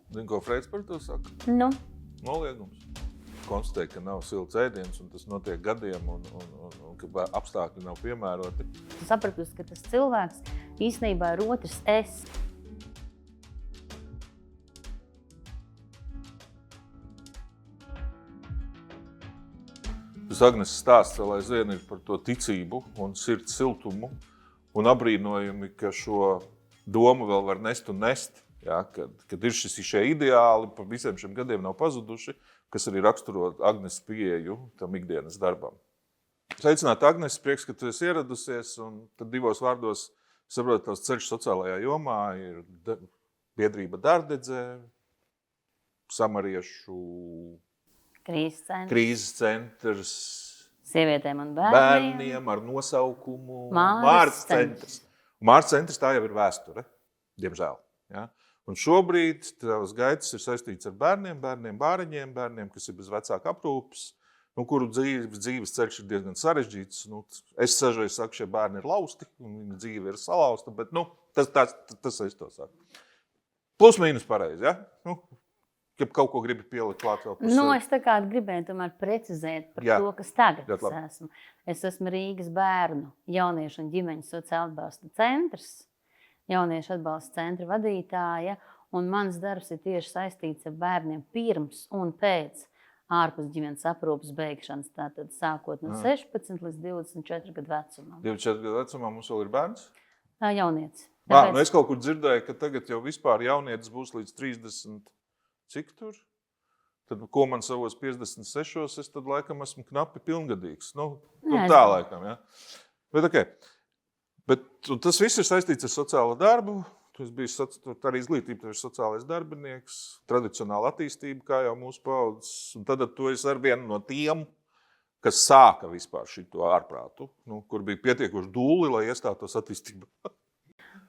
Zini, ko Freids par to saka? Nu, Noliegums. Konstatē, ka nav silts ēdiens, un tas notiek gadiem, un ka apstākļi nav piemēroti. sapratusi, ka tas cilvēks īstenībā ir otrs es. Tas Agnes stāsts vēl aizvien ir par to ticību un sirds siltumu un abrīnojumi, ka šo domu vēl var nest un nest, ja, kad ir šie ideāli pa visiem šiem gadiem nav pazuduši, kas arī raksturo Agnes pieeju tam ikdienas darbam. Sveicināt, Agnes, prieks, ka tu esi ieradusies, un tad divos vārdos saprot, tavs ceļš sociālajā jomā ir biedrība Dārdedze, samariešu krīzes centrs Sievietēm un bērniem. bērniem ar nosaukumu Māras centrs. Māras centrs tā jau ir vēsture, diemžēl. Ja? Un šobrīd tavas gaitas ir saistīts ar bērniem, bāriņiem, bērniem, kas ir bez vecāka aprūpes, kuru dzīves ceļš ir diezgan sarežģīts. Es sažoju, saku, šie bērni ir lausti, un viņa dzīve ir salausta, bet tas es to saku. Plus mīnus pareizi, ja? Ja kaut ko gribi pielikt klāt vēl par sevi. Es tā kā gribēju tomēr precizēt par to, kas tagad es esmu. Es esmu Rīgas bērnu, jauniešu un ģimeņu sociāla atbalsta centrs, jauniešu atbalsta centra vadītāja, un mans darbs ir tieši saistīts ar bērniem pirms un pēc ārpus ģimenes aprūpes beigšanas, tātad sākot no 16 līdz 24 gadu vecumam. 24 gadu vecumā mums vēl ir bērns? Jaunietis. Es kaut kur dzirdēju, ka tagad jau vispār jaunietis būs līdz 30. Cik tur? Tad, ko man savos 56, es tad laikam esmu knapi pilngadīgs. Tā laikam, ja. Bet, okay. Bet tas viss ir saistīts ar sociālo darbu. Tu esi bijis arī izglītība, tu esi sociālais darbinieks, tradicionāla attīstība, kā jau mūsu paudzes. Un tad tu esi ar vienu no tiem, kas sāka vispār šito ārprātu, kur bija pietiekoši dūli, lai iestātos attīstībā.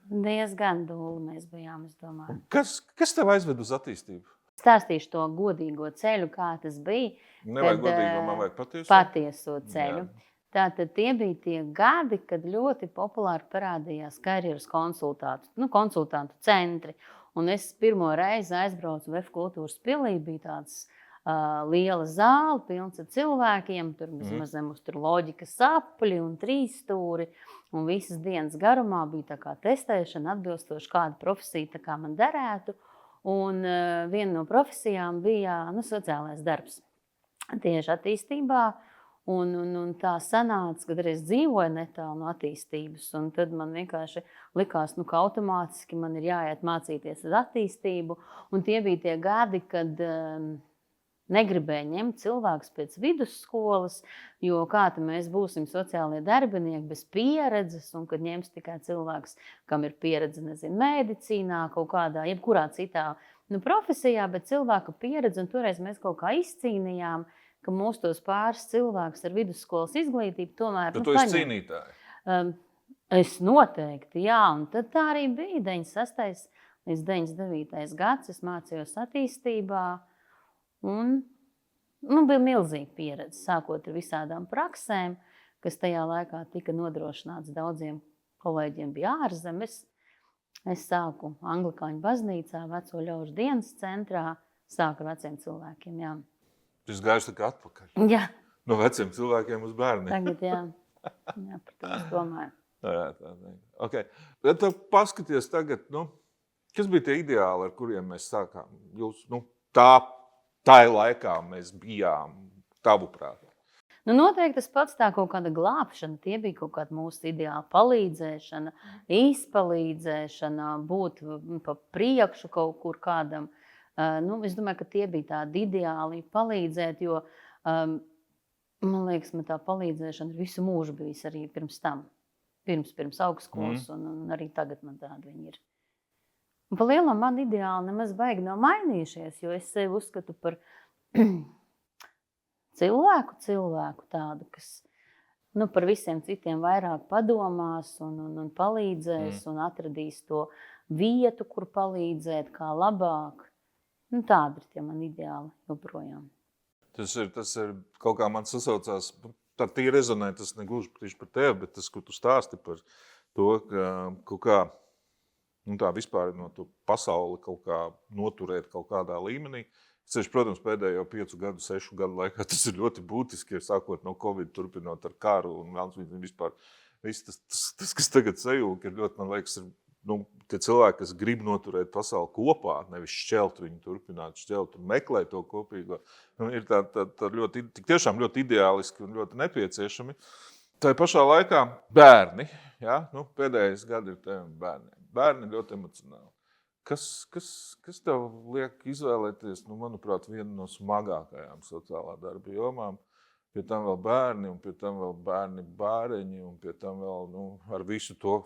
Diezgan dūli mēs bijām, es domāju. Kas tev aizved uz attīstību? Stāstīšu to godīgo ceļu, kā tas bija. Nevajag godīgo, man vajag patieso. Patieso ceļu. Jā. Tātad tie bija tie gadi, kad ļoti populāri parādījās karjeras konsultantu centri. Un es pirmo reizi aizbraucu VF kultūras pilī, bija tāds liela zāle, pilns ar cilvēkiem, tur mums tur loģikas sapļi un trīsstūri. Un visas dienas garumā bija tā kā testēšana atbilstoši kāda profesija tā kā man derētu. Un viena no profesijām bija sociālais darbs tieši attīstībā. Un tā sanāca, kad arī es dzīvoju netālu no attīstības. Un tad man vienkārši likās, ka automātiski man ir jāiet mācīties uz attīstību. Un tie bija tie gadi, kad negribēja ņemt cilvēkus pēc vidusskolas, jo kā mēs būsim sociālie darbinieki bez pieredzes, un kad ņems tikai cilvēks, kam ir pieredze, medicīnā, kaut kādā, jebkurā citā profesijā, bet cilvēka pieredze, un toreiz mēs kaut kā izcīnījām, ka mūs tos pāris cilvēkus ar vidusskolas izglītību tomēr Tu esi cīnītāji? Es noteikti, jā, un tad tā arī bija 96. līdz 99. gads, es mācījos attīstībā, un bija milzīga pieredze, sākot ar visādām praksēm, kas tajā laikā tika nodrošināts daudziem kolēģiem bija ārzemes. Es sāku Anglikāņu baznīcā, Veco ļaužu dienas centrā, sāku ar veciem cilvēkiem, jā. Tu esi gājuši tā kā atpakaļ? Jā. No veciem cilvēkiem uz bērniem? Tagad, jā. Jā, par to es domāju. Tā. Okay. Bet paskaties tagad, kas bija tie ideāli, ar kuriem mēs sākām? Jūs, tā laikā mēs bijām tavuprāt. Noteikti tas pats tā kaut kāda glābšana, tie bija kaut kāda mūsu ideāla palīdzēšana, izpalīdzēšana, būt pa priekšu kaut kur kādam. Es domāju, ka tie bija tādi ideāli palīdzēt, jo, man liekas, man tā palīdzēšana visu mūžu bijis arī pirms tam, pirms augstskolas, un arī tagad man tāda viņi ir. Un pa lielam man ideāli nemaz baigi nav mainījušies, jo es sevi uzskatu par cilvēku tādu, kas par visiem citiem vairāk padomās un palīdzēs un atradīs to vietu, kur palīdzēt, kā labāk. Tādi ir tie man ideāli joprojām. Tas ir kaut kā man sasaucās, tā tīri rezonē, tas negluži tieši par tevi, bet tas, ko tu stāsti par to, ka kaut kā tā vispār no to pasauli kaut kā noturēt kaut kādā līmenī. Ceļš, protams, pēdējo 5 gadu, 6 gadu laikā tas ir ļoti būtiski, ja sākot no Covid, turpinot ar karu un vispār viss tas, kas tagad sajūg, ir ļoti, man liekas, ir tie cilvēki, kas grib noturēt pasauli kopā, nevis šķelt viņu turpināt šķelt un meklēt to kopīgo, ir tā ļoti, tiešām ļoti ideāliski un ļoti nepieciešami. Tā pašā laikā bērni, ja? Pēdējais gadi ir tiem bērniem. Bērni ļoti emocionāli. Kas tev liek izvēlēties, manuprāt, vienu no smagākajām sociālā darba jomām? Pie tam vēl bērni, un pie tam vēl bērni bāreņi, un pie tam vēl ar visu to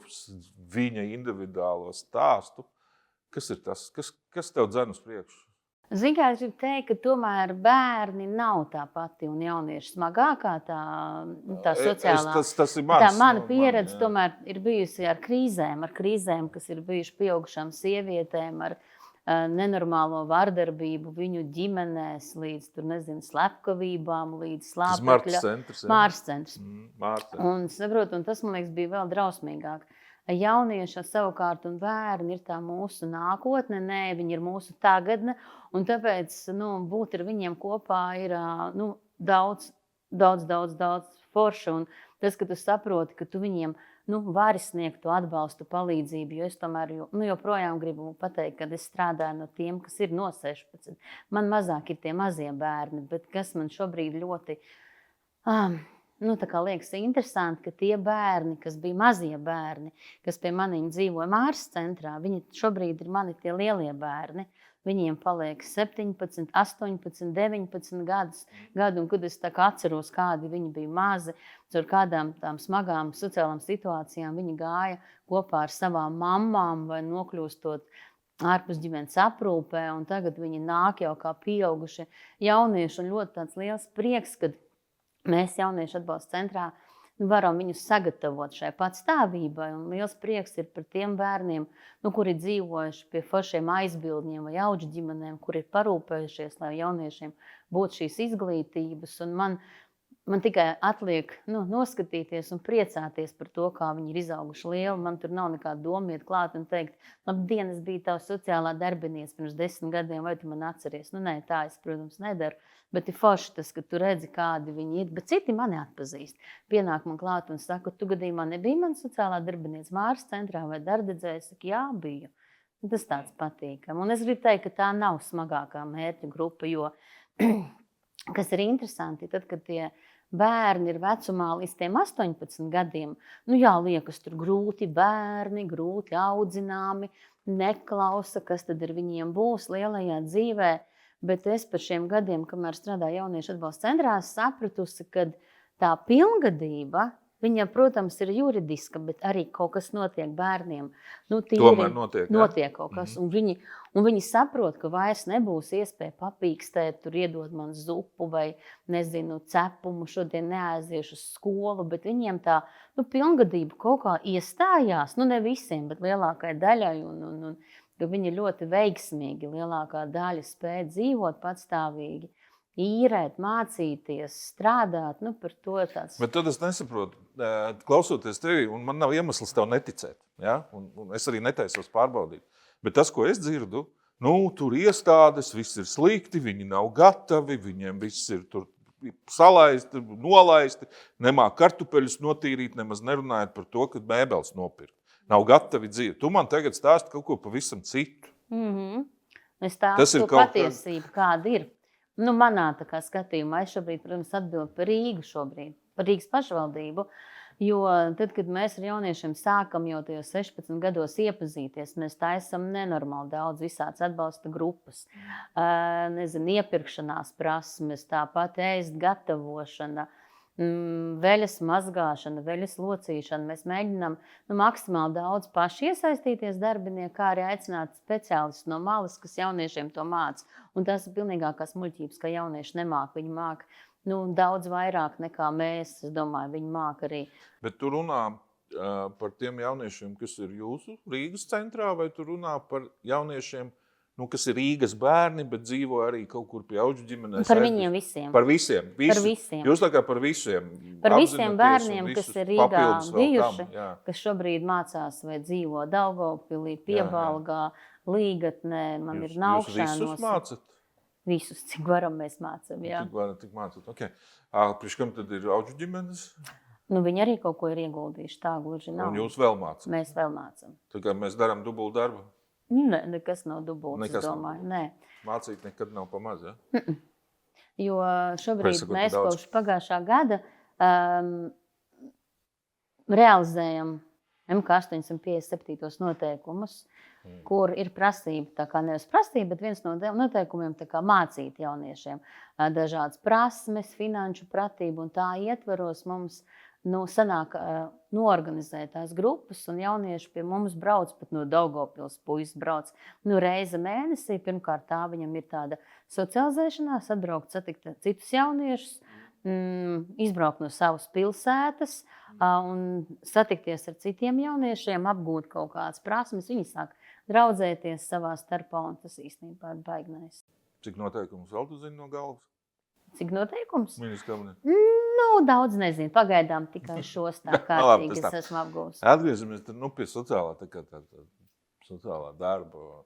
viņa individuālo stāstu. Kas ir tas? Kas tev dzen uz priekšu? Zini, kā es gribu teikt, ka tomēr bērni nav tā pati un jaunieši smagākā tā sociālā. Tas ir mans. Tā mana pieredze tomēr ir bijusi ar krīzēm, kas ir bijuši pieaugušām sievietēm, ar nenormālo vardarbību viņu ģimenēs, līdz slepkavībām, līdz slāpekļa. Māras centrs. Un tas, man liekas, bija vēl drausmīgāk. Jaunieši savukārt un bērni ir tā mūsu nākotne, viņi ir mūsu tagadne, un tāpēc būt ar viņiem kopā ir daudz forša. Un tas, ka tu saproti, ka tu viņiem vari sniegt to atbalstu, palīdzību, jo es tomēr joprojām gribu pateikt, ka es strādāju no tiem, kas ir no 16. Man mazāk ir tie mazie bērni, bet kas man šobrīd ļoti tā kā liekas interesanti, ka tie bērni, kas bija mazie bērni, kas pie maniem dzīvoja Māras centrā, viņi šobrīd ir mani tie lielie bērni. Viņiem paliek 17, 18, 19 gadu, un kad es tā kā atceros, kādi viņi bija mazi, ar kādām tām smagām sociālām situācijām viņi gāja kopā ar savām mammām vai nokļūstot ārpus ģimenes aprūpē, un tagad viņi nāk jau kā pieauguši jaunieši, un ļoti tāds liels prieks, kad mēs jauniešu atbalsta centrā varam viņus sagatavot šai patstāvībai, un liels prieks ir par tiem bērniem, kuri dzīvojuši pie foršiem aizbildņiem vai auģu ģimenēm, kuri ir parūpējušies, lai jauniešiem būtu šīs izglītības, un man tikai atliek noskatīties un priecāties par to, kā viņi ir izauguši lieli. Man tur nav nekāda doma iet klāt un teikt, labdien, es biju tava sociālā darbinieca pirms 10 gadiem, vai tu man atceries? Nē, tā es, protams, nedaru. Bet ir forši tas, ka tu redzi, kādi viņi ir. Bet citi mani atpazīst. Pienāk man klāt un saka, tu gadījumā nebija man sociālā darbinieca Māras centrā vai darbdedzēja? Es saku, jā, biju. Tas tāds patīkam. Un es gribu teikt, ka tā nav smagākā mērķa grupa, jo, kas ir interesanti, tad, kad tie bērni ir vecumā līdz tiem 18 gadiem, liekas, tur grūti bērni, grūti audzināmi, neklausa, kas tad ar viņiem būs lielajā dzīvē. Bet es par šiem gadiem, kamēr strādāju jauniešu atbalsta centrā, sapratusi, ka tā pilngadība, viņa, protams, ir juridiska, bet arī kaut kas notiek bērniem. Tomēr notiek. Notiek kaut kas, un viņi saprot, ka vairs nebūs iespēja papīkstēt, tur iedod man zupu vai, cepumu, šodien neaiziešu uz skolu, bet viņiem tā pilngadība kaut kā iestājās, ne visiem, bet lielākai daļai, un ka viņi ļoti veiksmīgi, lielākā daļa spēja dzīvot patstāvīgi, īrēt, mācīties, strādāt, par to tāds. Bet tad es nesaprotu, klausoties tevi, un man nav iemesls tev neticēt, ja? Un es arī netaisos pārbaudīt. Bet tas, ko es dzirdu, tur iestādes, viss ir slikti, viņi nav gatavi, viņiem viss ir tur salaisti, nolaisti, nemāk kartupeļus notīrīt, nemaz nerunājot par to, ka mēbeles nopirkt. Nav gatavi dzīvi. Tu man tagad stāsti kaut ko pavisam citu. Es stāstu patiesību, kāda ir. Manā tā kā skatījumā, es šobrīd, protams, atbildu par Rīgu šobrīd, par Rīgas pašvaldību, jo tad, kad mēs ar jauniešiem sākam jau tajos 16 gados iepazīties, mēs taisam nenormāli daudz visāds atbalsta grupas, iepirkšanās prasmes, tāpat ēst gatavošana, veļas mazgāšana, veļas locīšana. Mēs mēģinām maksimāli daudz paši iesaistīties darbinieki, kā arī aicināt speciālistus no malas, kas jauniešiem to māca. Un tas ir pilnīgākās muļķības, ka jaunieši nemāk. Viņi māk daudz vairāk nekā mēs. Es domāju, viņi māk arī. Bet tu runā par tiem jauniešiem, kas ir jūsu Rīgas centrā, vai tu runā par jauniešiem, kas ir Rīgas bērni, bet dzīvo arī kaut kur pie auģu ģimenēs. Par viņiem visiem. Par visiem. Par visiem. Jūs tā kā par visiem. Par visiem bērniem, kas ir Rīgā bijuši, tam, kas šobrīd mācās vai dzīvo Daugavpilī, Piebalgā, Līgatnē, man ir Naukšanos. Jūs visus mācat? Visus, cik varam mēs mācam, jā. Tik mācat, ok. Priekš kam tad ir auģu ģimenes? Viņi arī kaut ko ir ieguldījuši, tā gluži nav. Un jūs vēl mācat? Mēs vēl mācam. Tā kā mēs darām dubult darbu? Nē, nekas nav dubults, es domāju. Nē. Mācīt nekad nav pa maz, ja? Jo šobrīd mēs kopš pagājušā gada realizējam MK857 noteikumus, kur ir prasība, tā kā nevis prasība, bet viens no noteikumiem tā kā mācīt jauniešiem dažādas prasmes, finanšu pratību, un tā ietveros mums sanāk noorganizēt tās grupas, un jaunieši pie mums brauc, pat no Daugavpils puisis brauc reizi mēnesī. Pirmkārt, tā viņam ir tāda socializēšanās, atbraukt, satikt citus jauniešus, izbraukt no savas pilsētas un satikties ar citiem jauniešiem, apgūt kaut kādas prasmes. Viņi sāk draudzēties savā starpā, un tas īstenībā ir baignais. Cik noteikumus vēl tu zini no galvas? Cik noteikums? Miniskabinē. Daudz nezinu. Pagaidām tikai šos tā kārtīgi es esmu apgūst. Atgriezamies pie sociālā, sociālā darba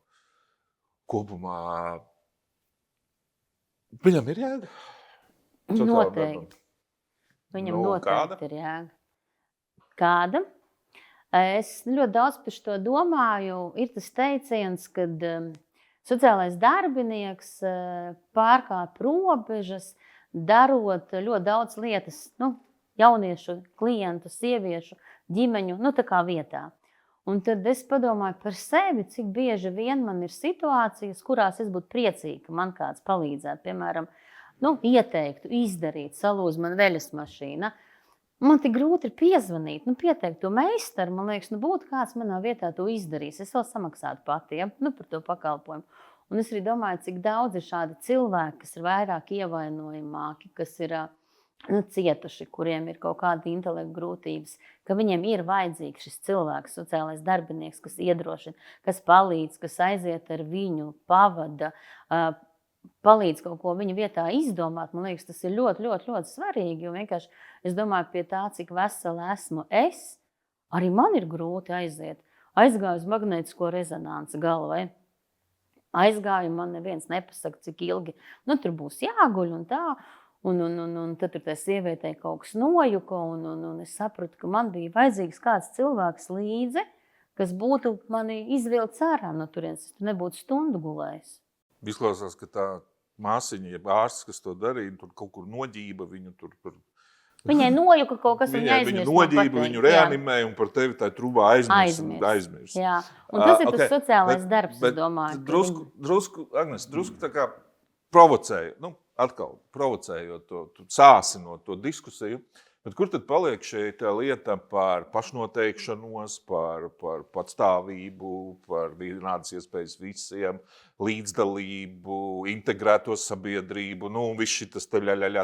kopumā. Viņam ir jēga? Noteikti. Viņam noteikti ir jēga. Kāda? Es ļoti daudz par to domāju. Ir tas teiciens, kad sociālais darbinieks pārkāp robežas, darot ļoti daudz lietas, jauniešu, klientu, sieviešu, ģimeņu, tā kā vietā. Un tad es padomāju par sevi, cik bieži vien man ir situācijas, kurās es būtu priecīga, ka man kāds palīdzētu. Piemēram, ieteiktu, izdarīt, salūz man veļas mašīna. Man tik grūti ir piezvanīt, pieteikt to meistaru. Man liekas, būtu kāds manā vietā to izdarījis. Es vēl samaksātu pati, par to pakalpojumu. Un es arī domāju, cik daudz ir šādi cilvēki, kas ir vairāk ievainojamāki, kas ir cietuši, kuriem ir kaut kāda intelekta grūtības, ka viņiem ir vajadzīgs šis cilvēks, sociālais darbinieks, kas iedrošina, kas palīdz, kas aiziet ar viņu, pavada, palīdz kaut ko viņa vietā izdomāt. Man liekas, tas ir ļoti, ļoti, ļoti svarīgi. Jo vienkārši es domāju pie tā, cik vesela esmu es, arī man ir grūti aiziet. Aizgāju uz magnētisko rezonanci galvai. Aizgāju, man neviens nepasaka, cik ilgi. Tur būs jāguļ un tā. Un tad tur tai sievietei kaut kas nojuka. Un es sapratu, ka man bija vajadzīgs kāds cilvēks līdzi, kas būtu mani izvilcis ārā no turienes. Es nebūtu stundu gulējis. Izklausās, ka tā māsiņa, ja ārsts, kas to darīja, tur kaut kur noģība viņu tur. Viņai nojuka kaut kas, viņa aizmirst. Viņu noģība, viņu reanimēja un par tevi tā trubā aizmirst. Jā, un tas ir tas sociālais darbs, es domāju. Drusku tā kā provocēju, atkal provocējot to, sāsinot to diskusiju. Bet kur tad paliek šeit lieta par pašnoteikšanos, par patstāvību, par vienādas iespējas visiem, līdzdalību, integrēto sabiedrību, un viss šitas taļaļaļa,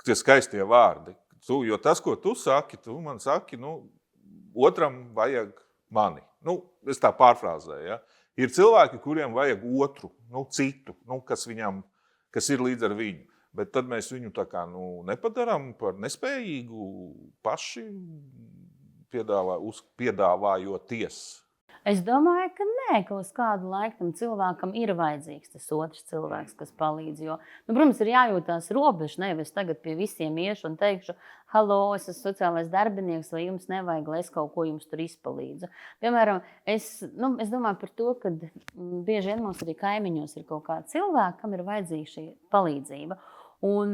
tie skaistie vārdi. Jo tas, ko tu saki, tu man saki, otram vajag mani. Es tā pārfrāzēju, ja? Ir cilvēki, kuriem vajag otru, citu, kas ir līdz ar viņu. Bet tad mēs viņu tā kā nepadarām par nespējīgu paši piedāvājoties. Es domāju, ka nē, ka uz kādu laiku tam cilvēkam ir vajadzīgs tas otrs cilvēks, kas palīdz. Jo, protams, ir jājūtās robežas. Nevis tagad pie visiem iešu un teikšu, halo, es esmu sociālais darbinieks, vai jums nevajag, lai es kaut ko jums tur izpalīdzu. Piemēram, es domāju par to, ka bieži vien mums arī kaimiņos ir kaut kādi cilvēki, kam ir vajadzīga šī palīdzība. Un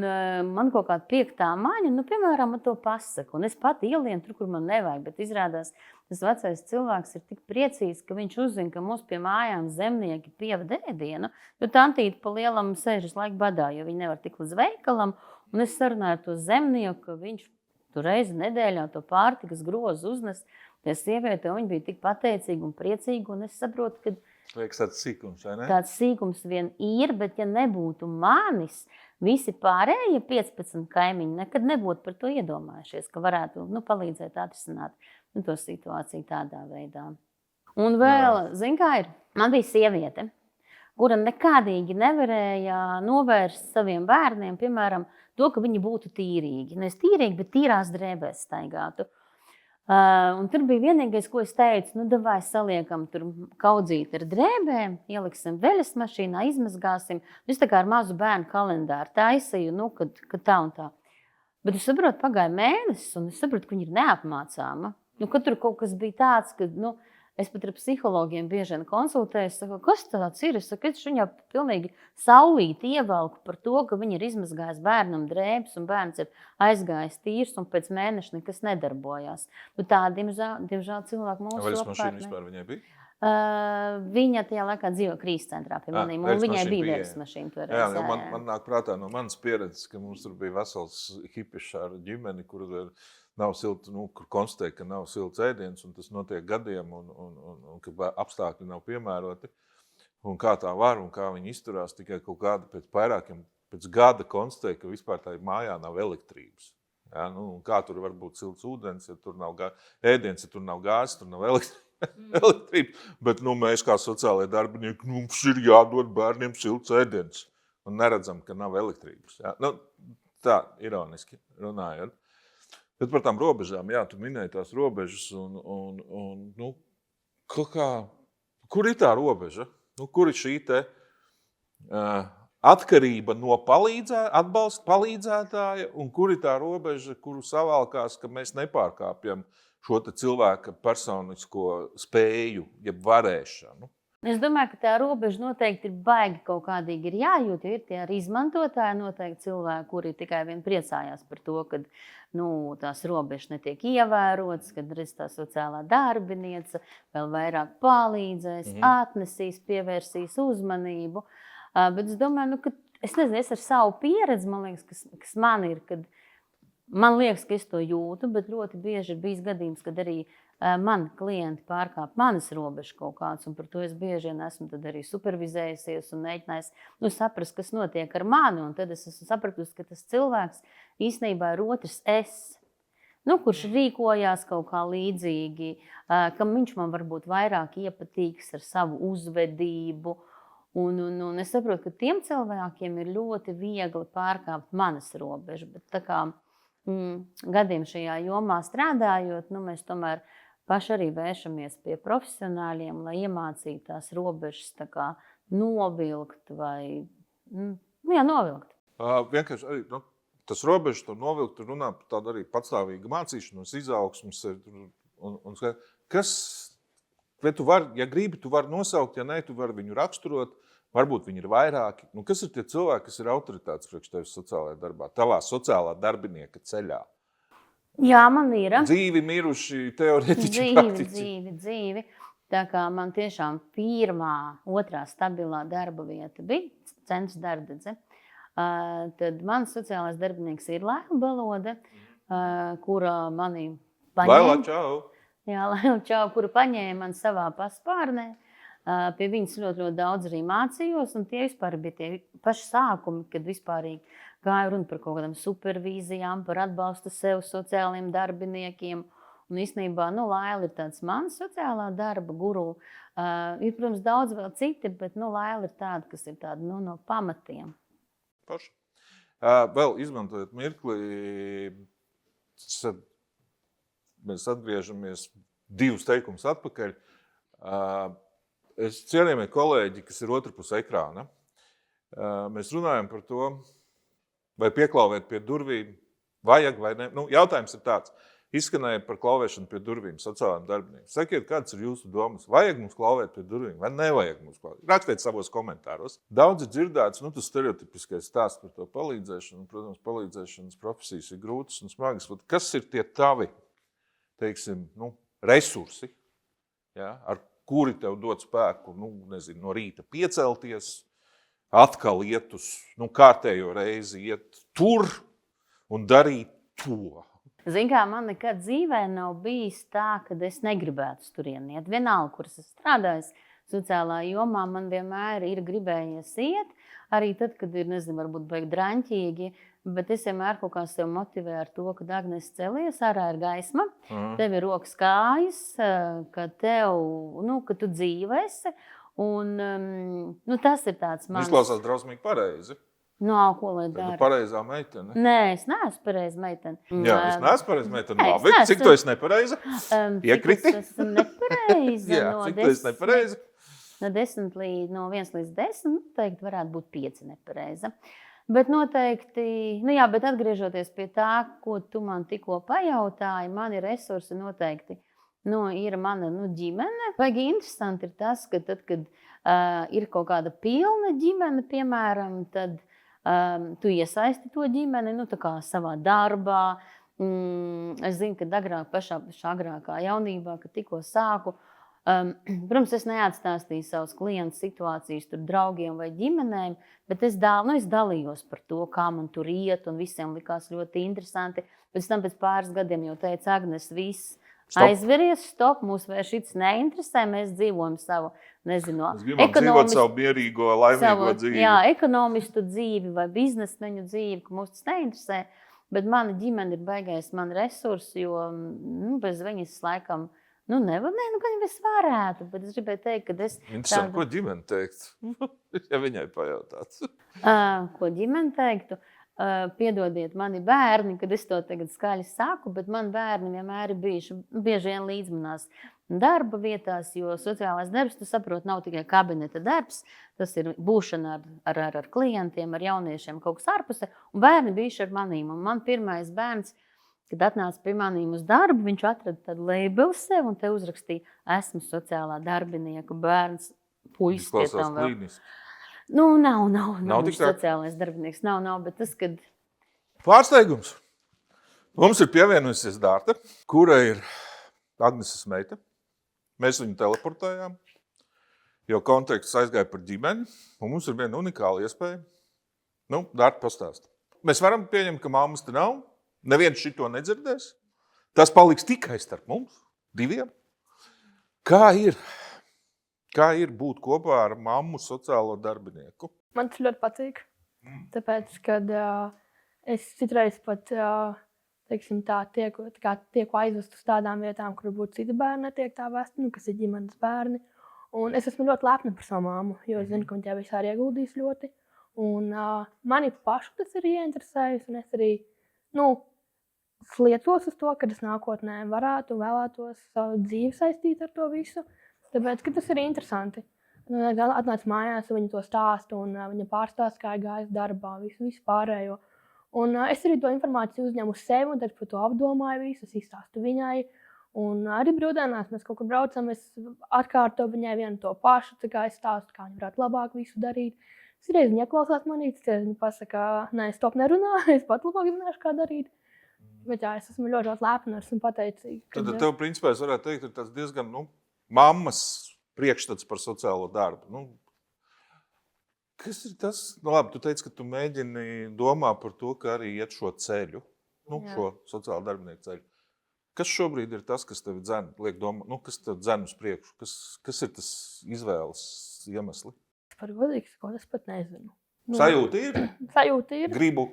man kaut kāda piektā maņa, piemēram, man to pasaka. Un es pati ielienu tur, kur man nevajag. Bet izrādās, tas vecais cilvēks ir tik priecīgs, ka viņš uzzina, ka mums pie mājām zemnieki pievada ēdienu. Jo tantīte pa lielam sēž visu laiku badā, jo viņi nevar tikt līdz veikalam. Un es sarunāju ar to zemnieku, ka viņš tur reizi nedēļā to pārtikas grozu uznes tie sieviete. Viņi bija tik pateicīgi un priecīgi. Un es saprotu, ka liekas tāds sīkums, vai ne? Tāds sīkums vien ir, bet ja nebūtu manis, visi pārējie 15 kaimiņi nekad nebūtu par to iedomājušies, ka varētu palīdzēt atrisināt to situāciju tādā veidā. Un vēl, zin kā ir, Man bija sieviete, kura nekādīgi nevarēja novērst saviem bērniem, piemēram, to, ka viņi būtu tīrīgi. Nevis tīrīgi, bet tīrās drēbēs staigātu. Un tur bija vienīgais, ko es teicu, nu, davai saliekam tur kaudzīti ar drēbēm, ieliksim veļas mašīnā, izmazgāsim. Es tā kā ar mazu bērnu kalendāru taisīju, nu, kad tā un tā. Bet es saprotu, pagāja mēnesis, un es saprotu, ka viņi ir neapmācāma. Nu, kad tur kaut kas bija tāds, ka, nu, es pat ar psihologiem bieži vien konsultēju, es saku, kas tāds ir? Es saku, es viņā pilnīgi saulīti ievelku par to, ka viņi ir izmazgājis bērnam drēbes un bērns ir aizgājis tīrs un pēc mēneša nekas nedarbojās. Nu, tā, diemžēl cilvēki mūsu apkārtnē. Vai tas mašīna vispār viņai bija? Viņa tajā laikā dzīvo krīzes centrā pie manīm, un viņai bija veļas mašīna toreiz. Jā, man nāk prātā no manas pieredzes, ka mums tur bija vesels hipišāra ģimeni, kur nav silta, nu, kur konstatē, ka nav silts ēdiens, un tas notiek gadiem, un ka apstākļi nav piemēroti. Un kā tā var, un kā viņi izturās, tikai kaut kāda pēc gada konstatē, ka vispār tā mājā nav elektrības. Ja, nu, un kā tur var būt silts ūdens, ja tur nav ēdiens, ja tur nav gāzes, tur nav elektrība. Bet nu, mēs kā sociālajie darbinieki, mums ir jādod bērniem silts ēdiens. Un neredzam, ka nav elektrības. Ja. Nu, tā, ironiski runājot. Bet par tām robežām, jā, tu minēji tās robežas, un nu, kur ir tā robeža? Nu, kur ir šī te atkarība no atbalsta palīdzētāja, un kur ir tā robeža, kuru savalkās, ka mēs nepārkāpjam šo te cilvēka personisko spēju, jeb varēšanu? Es domāju, ka tā robeža noteikti ir baigi kaut kādīgi ir jājūt, jo ir tie arī izmantotāji noteikti cilvēki, kuri tikai vien priecājās par to, ka nu, tās robežas netiek ievērotas, kad redz tā sociālā darbiniece vēl vairāk palīdzēs, atnesīs, pievērsīs uzmanību. Bet es domāju, nu, ka es nezinu, es ar savu pieredzi, man liekas, kas man ir, kad man liekas, ka es to jūtu, bet ļoti bieži ir bijis gadījums, kad arī mani klienti pārkāp manas robežas kaut kāds, un par to es bieži vien esmu tad arī supervizējusies un mēģinājis saprast, kas notiek ar mani, un tad es esmu sapratusi, ka tas cilvēks īstenībā ir otrs es, nu, kurš rīkojās kaut kā līdzīgi, kam viņš man varbūt vairāk iepatīks ar savu uzvedību, un es saprotu, ka tiem cilvēkiem ir ļoti viegli pārkāpt manas robežas, bet tā kā gadiem šajā jomā strādājot, nu, mēs tomēr paši arī vēršamies pie profesionāļiem, lai iemācītu tās robežas tā kā novilkt vai, novilkt. Vienkārši arī, nu, tas robežas to novilkt, tur runā par tādu arī patstāvīgu mācīšanos, izaugsmus. Kas, vai tu vari, ja gribi, tu vari nosaukt, ja ne, tu vari viņu raksturot, varbūt viņi ir vairāki. Nu, kas ir tie cilvēki, kas ir autoritātes priekš tevis sociālajā darbā, tavā sociālā darbinieka ceļā? Jā, man ir. Dzīvi, miruši, teorētiķi, praktiķi. Dzīvi. Tā kā man tiešām otrā stabilā darba vieta bija Centrs Darbdedze. Tad mans sociālais darbinieks ir Laila Balode, kura mani paņēma. Laila, čau! Jā, Laila, čau, kura paņēma man savā paspārnē. Pie viņas ļoti daudz arī mācījos, un tie vispār bija tie paši sākumi, kad vispārīgi gāja runa par kaut kādām supervīzijām, par atbalstu sev sociāliem darbiniekiem. Un īstenībā, nu, Laila ir tāds mans sociālā darba guru. Ir, protams, daudz vēl citi, bet, nu, Laila ir tāda, kas ir tāda, nu, no pamatiem. Paši. Vēl izmantojot mirkli, mēs atgriežamies 2 teikumus atpakaļ. Es cienījamie kolēģi, kas ir otrpus ekrāna, mēs runājam par to, vai pieklauvēt pie durvīm, vajag vai ne. Nu, jautājums ir tāds, izskanēja par klauvēšanu pie durvīm sociālajiem darbiniekiem. Sakiet, kādas ir jūsu domas? Vajag mums klauvēt pie durvīm vai nevajag mums klauvēt? Rakstiet savos komentāros. Daudz ir dzirdēts, nu, tas stereotipiskais stāsts par to palīdzēšanu. Protams, palīdzēšanas profesijas ir grūtas un smagas. Kas ir tie tavi, teiksim, nu, resursi, ja, ar kuri tev dod spēku, nu, nezinu, no rīta piecelties, atkal iet uz, nu, kārtējo reizi iet tur un darīt to. Zini kā, man nekad dzīvē nav bijis tā, ka es negribētu turieni iet. Vienalga, kur es strādāju sociālā jomā, man vienmēr ir gribējies iet. Arī tad, kad ir, nezinu, varbūt baigi draņķīgi, bet es vienmēr kaut kā sev motivēju ar to, ka Agnes celies, ārā ir gaisma, tev ir rokas kājas, ka tu dzīvēsi, Un, tas ir tāds mans... Izklausās drausmīgi pareizi. Ko lai Tāda dara? pareizā meitene. Nē, es neesmu pareiza meitene. Jā, es neesmu pareiza meitene. Nē, es Labi, neesmu. cik tu esi nepareiza? Iekriti? Cik es esmu nepareiza? Jā, cik tu esi nepareiza? No 1 līdz 10, noteikti varētu būt 5 nepareiza. Bet noteikti, bet atgriežoties pie tā, ko tu man tikko pajautāji, mani resursi noteikti ir mana ģimene. Baigi interesanti ir tas, ka tad, kad ir kaut kāda pilna ģimene, piemēram, tad tu iesaisti to ģimeni tā kā savā darbā. Es zinu, ka agrāk, pašā agrākā jaunībā, kad tikko sāku, protams, es neatstāstīju savus klientu situācijas tur draugiem vai ģimenēm, bet es dalījos par to, kā man tur iet, un visiem likās ļoti interesanti. Pēc tam pēc pāris gadiem jau teica, Agnes, viss aizveries, stop, mūs vairs šits neinteresē, mēs dzīvojam savu, nezinu, dzīvot savu mierīgo, laimīgo dzīvi. Jā, ekonomistu dzīvi vai biznesmeņu dzīvi, ka mūs tas neinteresē, bet mana ģimene ir baigais man resursi, jo bez viņas laikam, nevar, gan es varētu, bet es gribēju teikt, ka es... Interesanti, ko ģimene teikt, ja viņai pajautāts? Ko ģimene teiktu? Piedodiet mani bērni, kad es to tagad skaļi saku, bet man bērni vienmēr ir bijuši bieži vien līdz manās darba vietās, jo sociālais darbs, tu saproti, nav tikai kabineta darbs, tas ir būšana ar klientiem, ar jauniešiem kaut kas ārpusē, un bērni bijuši ar manīm. Un man pirmais bērns, kad atnāca pie manīm uz darbu, viņš atrada tādu labelu sev un te uzrakstīja, esmu sociālā darbinieka bērns, puisis pie tam vēl. Klīniski. Nav viņš sociālais darbinieks, nav, bet tas, kad... Pārsteigums. Mums ir pievienojusies Dārta, kura ir Agneses meita. Mēs viņu teleportējām, jo konteksts aizgāja par ģimeni, un mums ir viena unikāla iespēja. Dārta, pastāst. Mēs varam pieņemt, ka mammas te nav, neviens šito nedzirdēs. Tas paliks tikai starp mums, diviem. Kā ir būt kopā ar mammu sociālo darbinieku? Man tas ļoti patīk. Tāpēc, kad es citreiz pat, tieku aizvest uz tādām vietām, kur būtu citi bērni netiek tā vesti, kas ir ģimenes bērni. Un es esmu ļoti lepna par savu mammu, jo es zinu, ka viņa visā ir ieguldījis ļoti. Un mani pašu tas ir ieinteresējis, un es arī, sliecos uz to, ka es nākotnē vēlētos savu dzīvi saistīt ar to visu. Tāpēc, ka tas ir interesanti. Atnāc mājās, viņa to stāsta, un viņa pārstāsta, kā ir gājis darbā, visu pārējo. Un es arī to informāciju uzņemu uz sevi, un tad par to apdomāju visu, es izstāstu viņai. Un arī brīvdienās mēs kaut kur braucam, es atkārtoju viņai vienu to pašu, kā es stāstu, kā viņa varētu labāk visu darīt. Es reiz viņa klausās manī, viņa pasaka, nē, stop nerunā, es pat labāk zināšu, kā darīt. Bet jā, es esmu ļoti lepna, esmu pateicīga. Tad tev, principā, es varētu teikt, ir tas diezgan, mammas priekšstats par sociālo darbu. Kas ir tas? Labi, tu teici, ka tu mēģini domāt par to, ka arī iet šo ceļu, šo sociālo darbinieku ceļu. Kas šobrīd ir tas, kas tevi dzen, liek domāt, kas tev dzen uz priekšu? Kas ir tas izvēles iemesli? Par godīgi sakot, es pat nezinu. Sajūta ir? Sajūta ir. Gribu.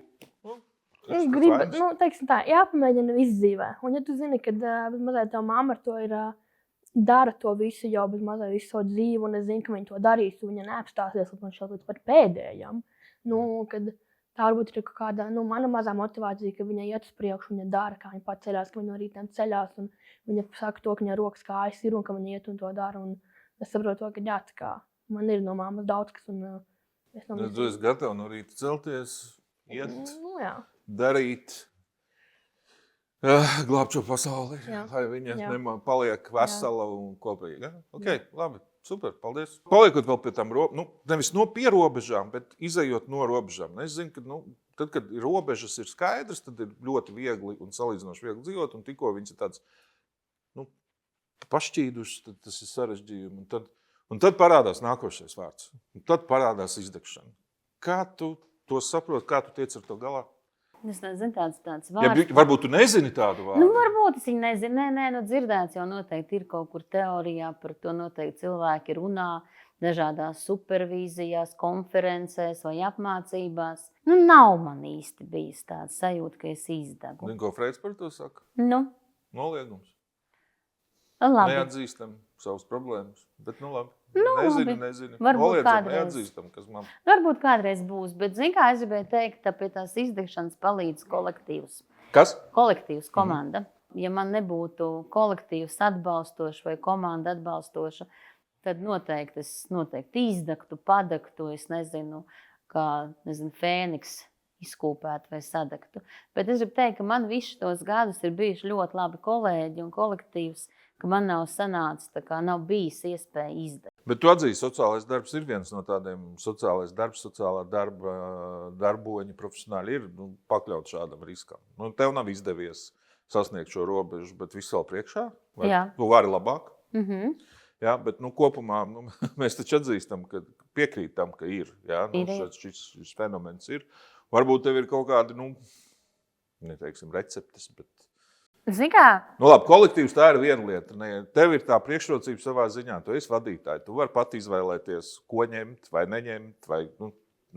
Teiksim tā, jāpamēģina viss dzīvē. Un ja tu zini, ka mazliet tev mamma ar to ir dara to visu jau bez mazliet visu savu dzīvi, un es zinu, ka viņa to darīs, un viņa neapstāsies līdz pat pēdējam. Kad tā varbūt ir kaut kāda mana mazā motivācija, ka viņa iet uz priekšu, viņa dara, kā viņa pat ceļās, ka viņa no rītiem ceļās, un viņa saka to, ka viņa rokas kājas ir, un ka viņa iet un to dara. Un es saprotu, ka jā, tā kā man ir no mammas daudz kas, un es no Tu esi gatava no rīta celties, iet, jā. Darīt, glābt šo pasauli, lai viņa paliek vesela un kopīga. Labi, super, paldies. Paliekot vēl pie tām, nevis pie robežām, bet izejot no robežām. Es zinu, ka tad, kad robežas ir skaidrs, tad ir ļoti viegli un salīdzinoši viegli dzīvot, un tikko viņas ir tāds pašķīdušas, tad tas ir sarežģījumi. Un tad parādās nākošais vārds. Un tad parādās izdegšana. Kā tu to saproti, kā tu tiec ar to galā? Es nezinu, tāds vārds. Varbūt tu nezini tādu vārdu? Varbūt es viņu nezinu. Nē, dzirdēts jau noteikti ir kaut kur teorijā, par to noteikti cilvēki runā dažādās supervīzijās, konferencēs vai apmācībās. Nav man īsti bijis tāds sajūta, ka es izdegu. Zini, ko Freids par to saka? Noliegums. Labi. Neatzīstam savas problēmas, bet labi. Nezinu. Varbūt Noliedzam, kādreiz. neatzīstam, kas man... Varbūt kādreiz būs, bet, zini, kā es gribēju teikt, tā pie tās izdegšanas palīdz kolektīvs. Kas? Kolektīvs, komanda. Ja man nebūtu kolektīvs atbalstošs vai komanda atbalstoša, tad noteikti es izdegtu, padegtu, es nezinu, kā Fēniks izkūpētu vai sadegtu. Bet es gribu teikt, ka man visus tos gadus ir bijuši ļoti labi kolēģi un kolektīvs, ka man nav sanācis, tā kā nav bijis iespēja izdegt. Bet tu atzīsti, sociālais darbs ir viens no tādiem sociālā darboņa profesionāļi ir pakļaut šādam riskam. Tev nav izdevies sasniegt šo robežu, bet viss vēl priekšā? Vai tu vari labāk? Jā, bet kopumā mēs taču atzīstam, ka piekrīt tam, ka ir. Jā, šis fenomens ir. Varbūt tev ir kaut kādi, neteiksim, receptes, bet... Zini kā? Labi, kolektīvs tā ir viena lieta. Tev ir tā priekšrocība savā ziņā. Tu esi vadītāji. Tu vari pat izvēlēties, ko ņemt vai neņemt, vai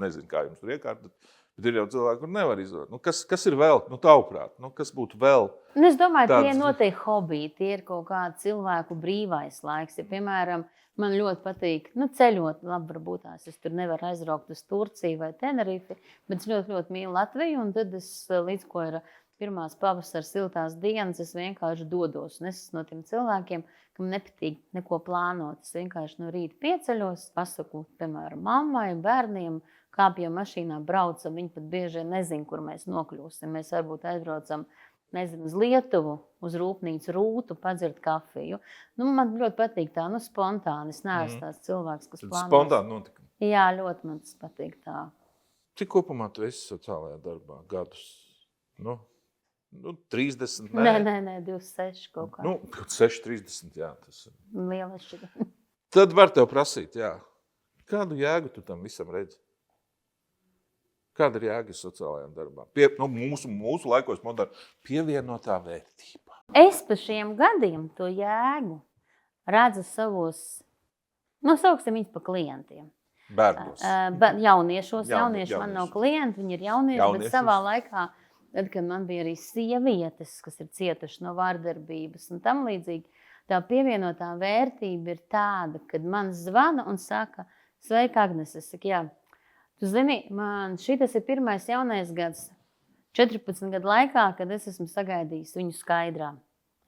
nezinu, kā jums tur iekārtot. Bet ir jau cilvēki, kur nevar izvēlēt. Kas ir vēl? Tavuprāt, kas būtu vēl? Es domāju, tie noteikti hobiji. Tie ir kaut kāda cilvēku brīvais laiks. Ja, piemēram, man ļoti patīk ceļot. Labi, varbūt es tur nevaru aizbraukt uz Turciju vai Tenerifi, bet es ļoti, ļoti mīlu Latviju. Un tad es līdz ko ir pirmās pavasara siltās dienas, es vienkārši dodos. Un es esmu no tiem cilvēkiem, kam nepatīk neko plānot. Es vienkārši no rīta pieceļos, pasaku, piemēram, mammai, bērniem, kāpjam mašīnā, braucam. Viņi pat bieži nezin, kur mēs nokļūsim. Mēs varbūt aizbraucam, nezinu, uz Lietuvu, uz rūpnīcu Rūtu, padzert kafiju. Man ļoti patīk tā, spontāni. Es neesmu tāds cilvēks, kas plānos. Spontāni notikumi. Jā, ļoti man tas patīk tā. Cik kopumā tu esi sociālajā darbā gadus? 30, Nē, 26 kaut kā. 26, 30, jā. Tas ir. Liela atšķirība. Tad var tev prasīt, jā. Kādu jēgu tu tam visam redzi? Kāda ir jēga sociālajām darbām? Mūsu laikos moderni pievienotā vērtība. Es pa šiem gadiem to jēgu redzu savos, sauksim viņus pa klientiem. Bērnos. Jauniešos. Jaunieši man nav klienti, viņi ir jaunieši. Bet savā laikā, tad, kad man bija arī sievietes, kas ir cietuši no vārdarbības un tam līdzīgi, tā pievienotā vērtība ir tāda, kad man zvana un saka, sveika, Agnes, es saku, jā, tu zini, man šitas ir pirmais jaunais gads 14 gadu laikā, kad es esmu sagaidījis viņu skaidrā.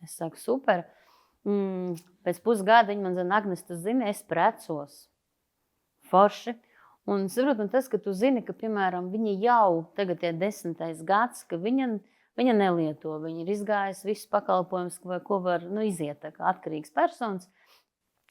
Es saku, super. Pēc pusgada viņi man zina, Agnes, tu zini, es precos. Forši. Un tas, ka tu zini, ka, piemēram, viņa jau tagad ir 10. gads, ka viņa nelieto, viņa ir izgājis visus pakalpojumus, vai ko var iziet, tā kā atkarīgs personas.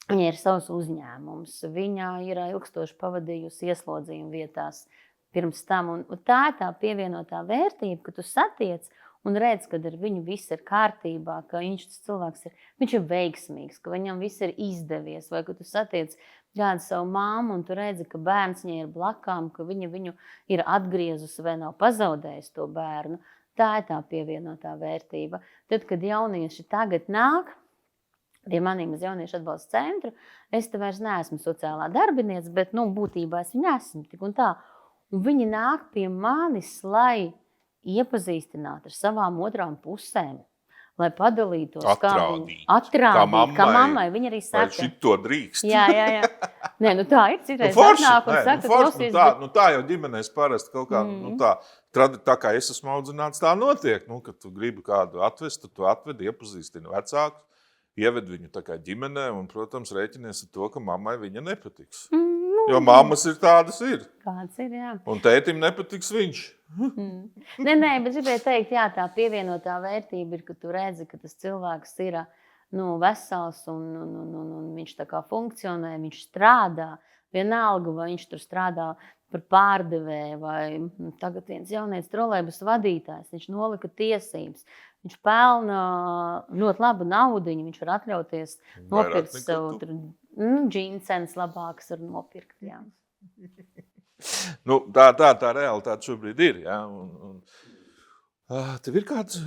Viņa ir savs uzņēmums, viņa ir ilgstoši pavadījusi ieslodzījuma vietās pirms tam. Un tā ir tā pievienotā vērtība, ka tu satiec un redz, kad ar viņu viss ir kārtībā, ka viņš ir veiksmīgs, ka viņam viss ir izdevies, vai ka tu satiec kādu savu māmu un tu redzi, ka bērns viņai ir blakām, ka viņa viņu ir atgriezusi vai nav pazaudējis to bērnu. Tā ir tā pievienotā vērtība. Tad, kad jaunieši tagad nāk pie maniem uz jauniešu atbalsta centru, es te vairs neesmu sociālā darbinieca, bet būtībā es viņu esmu tik un tā. Un viņi nāk pie manis, lai iepazīstinātu ar savām otrām pusēm, lai padalītos, kā mammai. Viņa arī saka, vai šito drīkst? Jā. Nē, tā ir citreiz atnāk un saka, klausies. Tā jau ģimenēs parasti kaut kā, tā kā es esmu audzināts, tā notiek, kad tu gribi kādu atvest, tu atvedi, iepazīstini vecākus, ieved viņu tā kā ģimenē un, protams, rēķinies ar to, ka mammai viņa nepatiks. Jo mammas ir tādas ir. Kāds ir, jā. Un tētim nepatiks viņš. Nē, bet gribēju teikt, jā, tā pievienotā vērtība ir, ka tu redzi, ka tas cilvēks ir vesels un viņš tā kā funkcionē, viņš strādā. Vienalga, vai viņš tur strādā par pārdevēju vai tagad viens jaunietis trolejbus vadītājs, viņš nolika tiesības. Viņš pelna ļoti labu naudiņu, viņš var atļauties nopirkt savu džinsenes labākas var nopirkt. Jā. Tā realitāte šobrīd ir. Jā, tev ir kāds,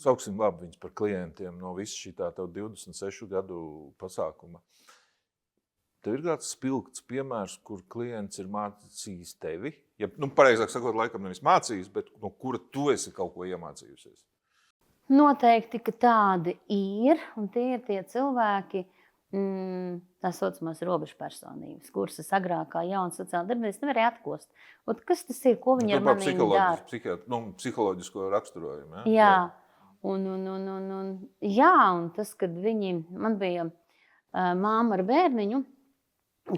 sauksim labi viņus par klientiem no visu šī tā tev 26 gadu pasākuma. Tev ir kāds spilgts piemērs, kur klients ir mācījis tevi? Ja, pareizāk sakot, laikam nevis mācījis, bet no kura tu esi kaut ko iemācījusies? Noteikti, ka tādi ir, un tie ir tie cilvēki, tā saucamās robežpersonības, kuras es agrākā jauna sociāla darbinieks nevarēja atkost. Kas tas ir, ko viņi ar manīm dara? Psiholoģisko raksturojumu, Jā. Un tas, kad man bija māma ar bērniņu,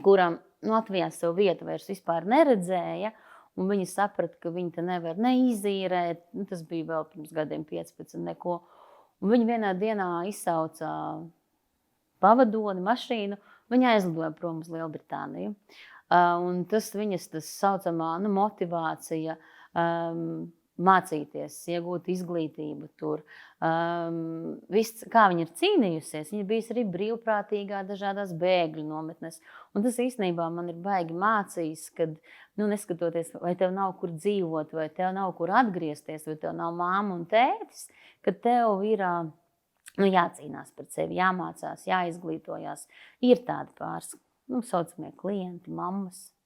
kuram Latvijā savu vietu vairs vispār neredzēja, un viņi saprata, ka viņi te nevar neizīrēt. Tas bija vēl pirms gadiem 15 neko. Un viņi vienā dienā izsauca pavadoni, mašīnu, viņa aizlidoja prom uz Lielbritāniju. Un tas viņas saucamā motivācija mācīties, iegūt izglītību tur. Viss, kā viņa ir cīnījusies, viņa bijis arī brīvprātīgā dažādās bēgļu nometnes. Un tas īstenībā man ir baigi mācījis, kad, neskatoties, vai tev nav kur dzīvot, vai tev nav kur atgriezties, vai tev nav māma un tētis, kad tev ir jācīnās par sevi, jāmācās, jāizglītojās. Ir tādi pāris, saucamie klienti, mammas.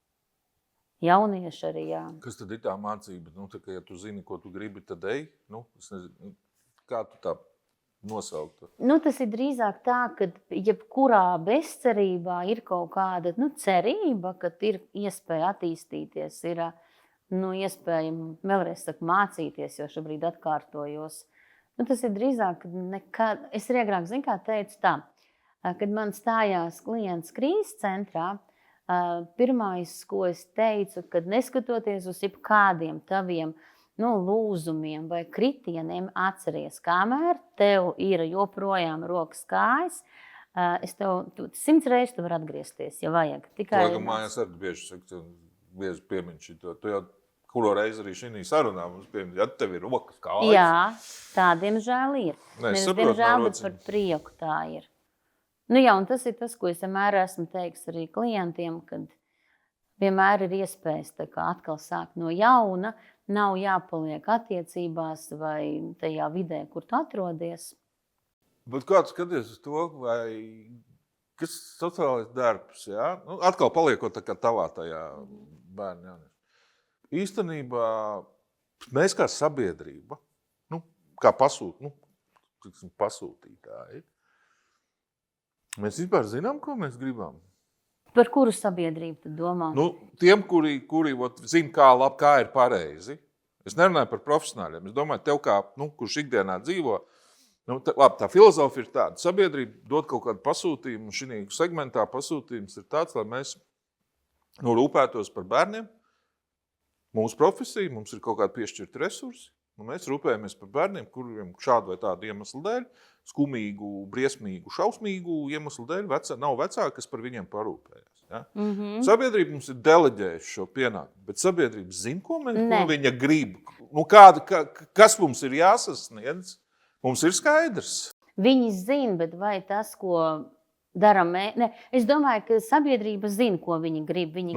Jaunieši arī, jā. Kas tad ir tā mācība? Tā kā, ja tu zini, ko tu gribi, tad ej. Es nezinu, kā tu tā nosaukt? Tas ir drīzāk tā, ka jebkurā bezcerībā ir kaut kāda cerība, ka ir iespēja attīstīties, ir iespēja, vēlreiz saku, mācīties, jo šobrīd atkārtojos. Tas ir drīzāk nekad, es arī agrāk teicu tā, kad man stājās klients krīzes centrā, pirmais, ko es teicu, kad neskatoties uz jebkādiem taviem lūzumiem vai kritieniem, atceries, kamēr tev ir joprojām rokas kājas, es tev 100 reizes tu var atgriezties, ja vajag. Tikai mājās arī bieži piemin šito. Tu jau kuro reizi arī šī sarunā mums piemin, ja tev ir rokas kājas. Jā, tā diemžēl ir. Diemžēl, bet par prieku tā ir. Un tas ir tas, ko es vienmēr esmu teiks arī klientiem, kad vienmēr ir iespējas atkal sākt no jauna, nav jāpaliek attiecībās vai tajā vidē, kur tu atrodies. Bet kā tu skaties uz to, vai kas sociālais darbs, jā? Atkal paliekot tā kā tavā tajā bērni. Īstenībā mēs kā sabiedrība, kā pasūtītāji, mēs vispār zinām, ko mēs gribam? Par kuru sabiedrību tu domā? Tiem, kuri zina, kā ir pareizi. Es nerunāju par profesionāļiem. Es domāju, tev kā, kurš ikdienā dzīvo, tā filozofija ir tāda. Sabiedrība dod kaut kādu pasūtījumu, un šī segmentā pasūtījums ir tāds, lai mēs rūpētos par bērniem. Mūsu profesija, mums ir kaut kādi piešķirti resursi. Mēs rūpējamies par bērniem, kuriem šādu vai tādu iemeslu dēļ, skumīgu, briesmīgu, šausmīgu iemeslu dēļ nav vecāki, kas par viņiem parūpējas. Ja? Sabiedrība mums ir deleģējusi šo pienākumu, bet sabiedrība zina, ko viņa grib. Kas mums ir jāsasniedz? Mums ir skaidrs. Viņi zina, bet vai tas, ko daram mēs? Es domāju, ka sabiedrība zina, ko viņi grib. Viņi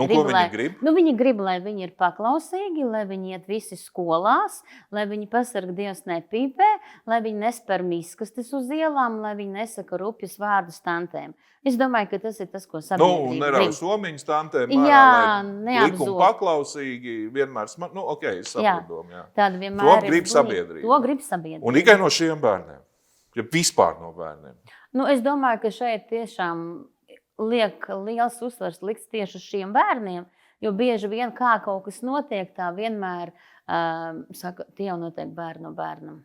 grib, lai viņi ir paklausīgi, lai viņi iet visi skolās, lai viņi pasarg Dievs nepīpē, lai viņi nesper miskastes uz ielām, lai viņi nesaka rupjas vārdus tantēm. Es domāju, ka tas ir tas, ko sabiedrība grib. Nerauj somiņas tantēm, likuma paklausīgi, vienmēr es saprotu. To grib sabiedrība. To grib sabiedrība. Un tikai no šiem bērniem. Ja vispār no bērniem. Es domāju, ka šeit tiešām liels uzsvars liks tieši uz šiem bērniem, jo bieži vien kā kaut kas notiek, tā vienmēr saka, tie jau notiek bērnu no bērnam.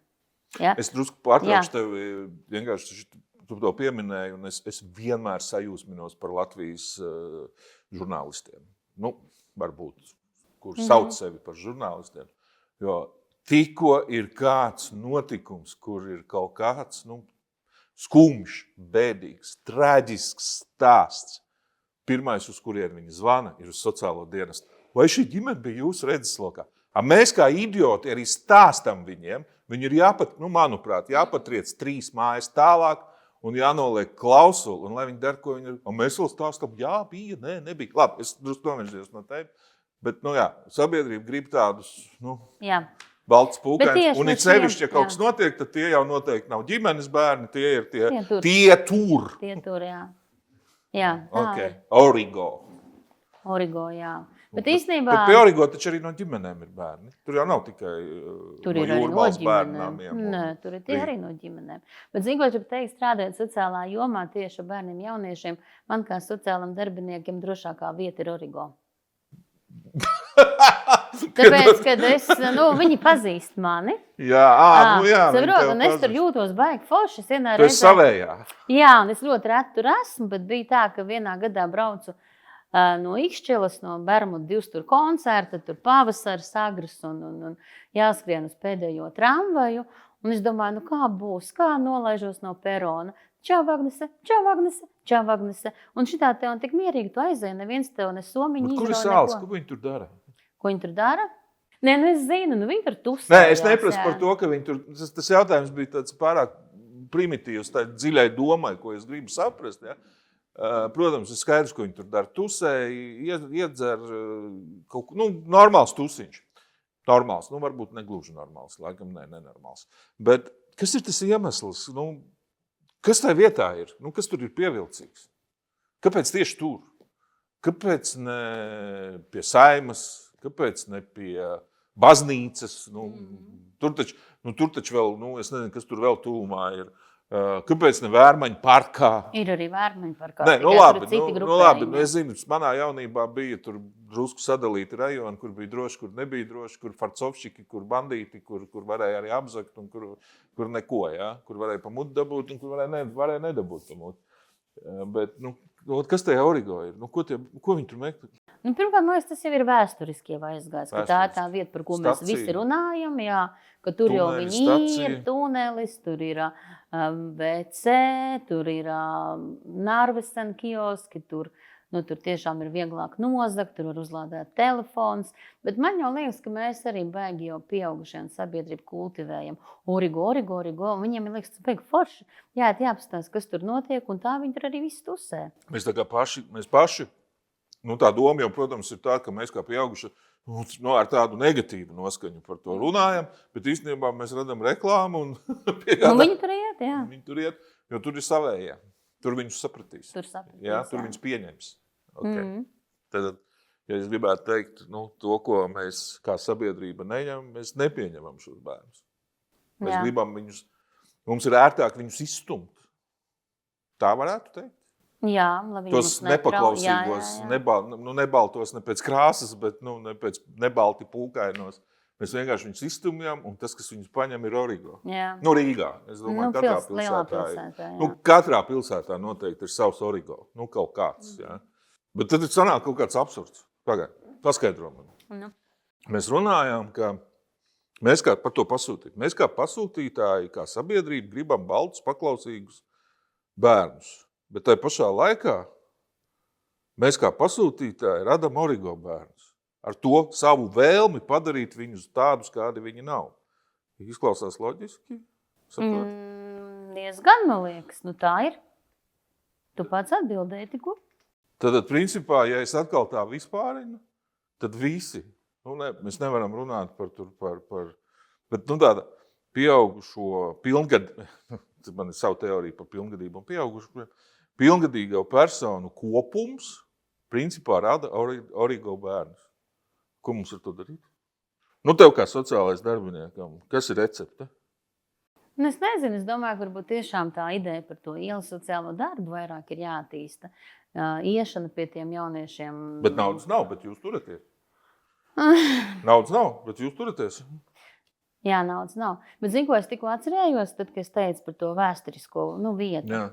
Ja? Es drusku pārtraukšu tevi, vienkārši tu to pieminēji, un es vienmēr sajūsminos par Latvijas žurnālistiem. Varbūt, kur sauc sevi par žurnālistiem, jo tikko ir kāds notikums, kur ir kaut kāds, skumjš, bēdīgs, traģisks stāsts. Pirmais, uz kurien viņi zvana, ir uz sociālo dienestu. Vai šī ģimene bija jūsu redzeslokā? Mēs kā idioti arī stāstam viņiem. Viņi ir manuprāt, jāpatriec 3 mājas tālāk un jānoliek klausuli, un lai viņi dara, ko viņi ir. Un mēs vēl stāstam, jā, bija, nebija. Labi, es drusku novirzījos no tevi. Bet, sabiedrība grib tādus, balts pūkains. Un it sevišķi, ja kaut kas notiek, tad tie jau noteikti nav ģimenes bērni, tie ir tie tur. Tie tur, jā. Jā, tā okay. ir. Origo, jā. Bet īstenībā... Bet pie Origo taču arī no ģimenēm ir bērni. Tur jau nav tikai Tur ir arī no ģimenēm. Nē, tur ir tie arī no ģimenēm. Bet, zinu, ko es gribu teikt, strādājot sociālā jomā tieši ar bērniem jauniešiem, man kā sociālam darbiniekiem drošākā vieta ir Origo. Tāpēc, kad viņi pazīst mani. Jā, saprot, un es tur jūtos baigi forši. Tu esi savējā. Jā, un es ļoti reti tur esmu, bet bija tā, ka vienā gadā braucu no Ikšķilas, no Bermudu 2 tur koncerta, tur pavasaris agrs un jāskrien uz pēdējo tramvaju. Un es domāju, kā būs, kā nolaižos no perona. Čau, Agnese, čau, Agnese, čau, Agnese. Un šitā tev tik mierīgi tu aizēji, neviens tev ne somiņu izrauj. Kur ir sāls, ko viņi tur dara? Ko viņi tur dara? Nē, es zinu, viņi tur tusējās. Nē, es neprasu par to, ka viņi tur... Tas jautājums bija tāds pārāk primitīvs, tā dziļai domai, ko es gribu saprast. Ja? Protams, ir skaidrs, ko viņi tur dara. Tusēji, iedzer kaut ko, normāls tusiņš. Normāls, varbūt negluži normāls, laikam nenormāls. Bet kas ir tas iemesls? Kas tajā vietā ir? Kas tur ir pievilcīgs? Kāpēc tieši tur? Kāpēc ne pie Saimas? Kāpēc ne pie baznīcas? Tur taču vēl, es nezinu, kas tur vēl tuvumā ir. Kāpēc ne Vērmaņu parkā? Ir arī Vērmaņu parkā. Nē, labi, es zinu, manā jaunībā bija tur drusku sadalīti rajoni, kur bija droši, kur nebija droši, kur farcovšķiki, kur bandīti, kur varēja arī apzakt un kur neko, ja? Kur varēja pa mutu dabūt un kur varēja nedabūt pa mutu. Bet, kas tajā Origo ir? Ko viņi tur meklē? Pirmkārt, man liekas, tas jau ir vēsturiski jau aizgājis, ka tā ir tā vieta, par ko mēs visi runājam, jā, ka tur jau viņi ir, tunelis, tur ir WC, tur ir Narvesen kioski, tur tiešām ir vieglāk nozagt, tur var uzlādēt telefons, bet man jau liekas, ka mēs arī baigi jau pieaugušie un sabiedrību kultivējam. Origo, un viņiem liekas, tas baigi forši. Jāapstās, kas tur notiek, un tā viņi tur arī visi tusē. Mēs paši, tā doma jau, protams, ir tā, ka mēs kā pieauguši ar tādu negatīvu noskaņu par to runājam, bet īstenībā mēs radam reklāmu un viņi tur iet, jā. Viņi tur iet, jo tur ir savējie. Tur viņus sapratīs. Tur viņus pieņems. Okay. Tad, ja es gribētu teikt, to, ko mēs kā sabiedrība neņemam, mēs nepieņemam šos bērnus. Mēs gribam viņus, mums ir ērtāk viņus izstumt. Tā varētu teikt? Jā, labi. Tos nepaklausīgos, nebaltos ne pēc krāsas, bet nebalti pūkainos. Mēs vienkārši viņus izstumjam, un tas, kas viņus paņem, ir Origo. Rīgā. Es domāju, katrā pilsētā. Katrā pilsētā noteikti ir savs Origo. Kaut kāds. Jā. Bet tad ir sanāk kaut kāds absurds. Pagaid, paskaidro man. Mēs runājām, ka mēs kā par to pasūtīt. Mēs kā pasūtītāji, kā sabiedrība, gribam baltus, paklausīgus bērnus. Bet tai pašā laikā mēs kā pasūtītāji radam Origo bērnus. Ar to savu vēlmi padarīt viņus tādus, kādi viņi nav. Izklausās loģiski? Diezgan, man liekas. Tā ir. Tu pats atbildēji tikko. Tad, principā, ja es atkal tā vispārinu, tad visi. Mēs nevaram runāt bet tāda pieaugušo man ir savu teoriju par pilngadību un pieaugušo, pilngadīgo personu kopums principā rada Origo bērnus. Ko mums ar to darīt? Tev kā sociālais darbiniekam, kas ir recepte? Es nezinu, es domāju, ka varbūt tiešām tā ideja par to ielu sociālo darbu vairāk ir jātīsta. Iešana pie tiem jauniešiem. Bet naudas nav, bet jūs turaties. Naudas nav, bet jūs turaties. Jā, naudas nav. Bet zinu, ko es tikko atcerējos, tad, kad es teicu par to vēsturisko vietu.